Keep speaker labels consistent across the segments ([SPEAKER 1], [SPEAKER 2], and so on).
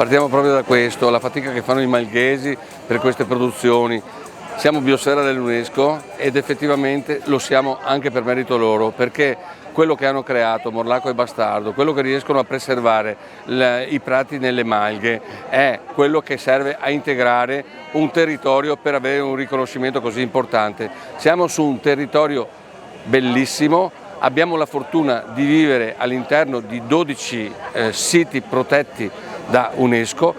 [SPEAKER 1] Partiamo proprio da questo, la fatica che fanno i malghesi per queste produzioni. Siamo biosfera dell'UNESCO ed effettivamente lo siamo anche per merito loro, perché quello che hanno creato Morlacco e Bastardo, quello che riescono a preservare i prati nelle malghe, è quello che serve a integrare un territorio per avere un riconoscimento così importante. Siamo su un territorio bellissimo, abbiamo la fortuna di vivere all'interno di 12 siti protetti da UNESCO,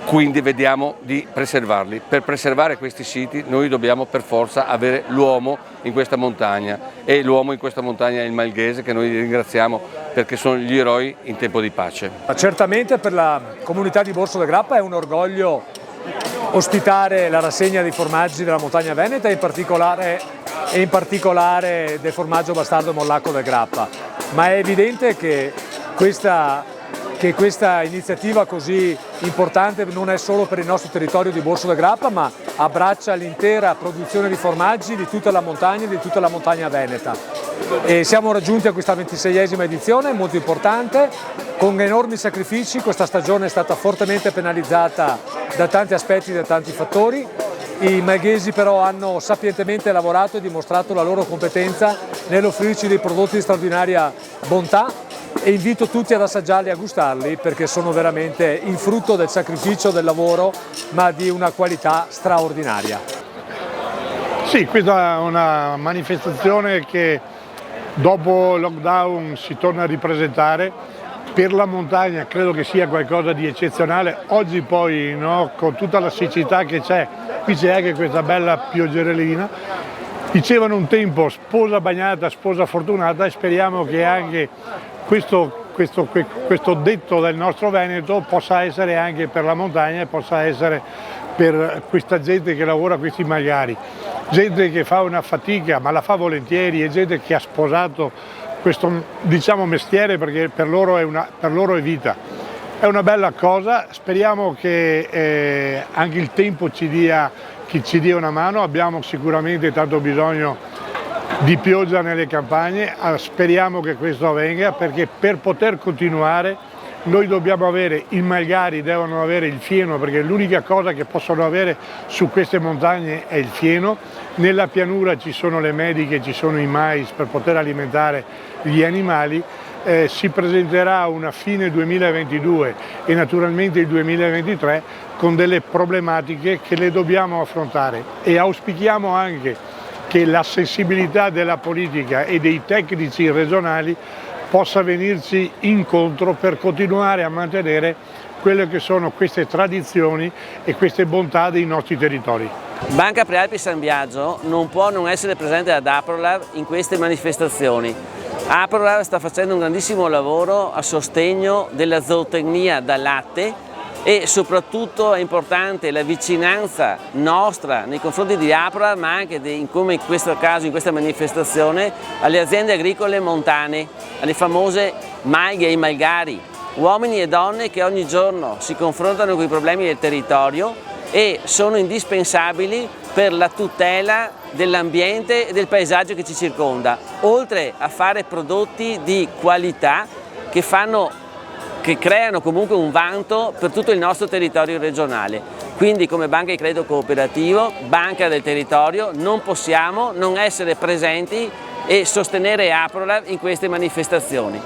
[SPEAKER 1] quindi vediamo di preservarli. Per preservare questi siti noi dobbiamo per forza avere l'uomo in questa montagna, e l'uomo in questa montagna è il malghese, che noi ringraziamo perché sono gli eroi in tempo di pace.
[SPEAKER 2] Certamente per la comunità di Borso de Grappa è un orgoglio ospitare la rassegna dei formaggi della montagna veneta e in particolare del formaggio Bastardo Morlacco de Grappa, ma è evidente che questa iniziativa così importante non è solo per il nostro territorio di Borso de Grappa, ma abbraccia l'intera produzione di formaggi di tutta la montagna e di tutta la montagna veneta. E siamo raggiunti a questa 26esima edizione, molto importante, con enormi sacrifici. Questa stagione è stata fortemente penalizzata da tanti aspetti, da tanti fattori. I malghesi però hanno sapientemente lavorato e dimostrato la loro competenza nell'offrirci dei prodotti di straordinaria bontà, e invito tutti ad assaggiarli e a gustarli, perché sono veramente il frutto del sacrificio, del lavoro, ma di una qualità straordinaria.
[SPEAKER 3] Sì, questa è una manifestazione che dopo il lockdown si torna a ripresentare. Per la montagna credo che sia qualcosa di eccezionale. Oggi poi, no, con tutta la siccità che c'è, qui c'è anche questa bella pioggerellina. Dicevano un tempo sposa bagnata, sposa fortunata, e speriamo che anche questo detto del nostro Veneto possa essere anche per la montagna e possa essere per questa gente che lavora, questi malgari. Gente che fa una fatica, ma la fa volentieri, e gente che ha sposato questo, diciamo, mestiere, perché per loro è vita. È una bella cosa, speriamo che anche il tempo ci dia una mano. Abbiamo sicuramente tanto bisogno di pioggia nelle campagne, speriamo che questo avvenga, perché per poter continuare noi dobbiamo avere, i malgari devono avere il fieno, perché l'unica cosa che possono avere su queste montagne è il fieno. Nella pianura ci sono le mediche, ci sono i mais per poter alimentare gli animali. Si presenterà una fine 2022 e naturalmente il 2023 con delle problematiche che le dobbiamo affrontare, e auspichiamo anche che la sensibilità della politica e dei tecnici regionali possa venirci incontro per continuare a mantenere quelle che sono queste tradizioni e queste bontà dei nostri territori.
[SPEAKER 4] Banca Prealpi San Biagio non può non essere presente ad Aprolar in queste manifestazioni. Aprolar sta facendo un grandissimo lavoro a sostegno della zootecnia da latte, e soprattutto è importante la vicinanza nostra nei confronti di Aprolar, ma anche come in questo caso, in questa manifestazione, alle aziende agricole montane, alle famose malghe e i malgari, uomini e donne che ogni giorno si confrontano con i problemi del territorio e sono indispensabili per la tutela dell'ambiente e del paesaggio che ci circonda, oltre a fare prodotti di qualità che creano comunque un vanto per tutto il nostro territorio regionale. Quindi come Banca di Credito Cooperativo, Banca del Territorio, non possiamo non essere presenti e sostenere Aprolar in queste manifestazioni.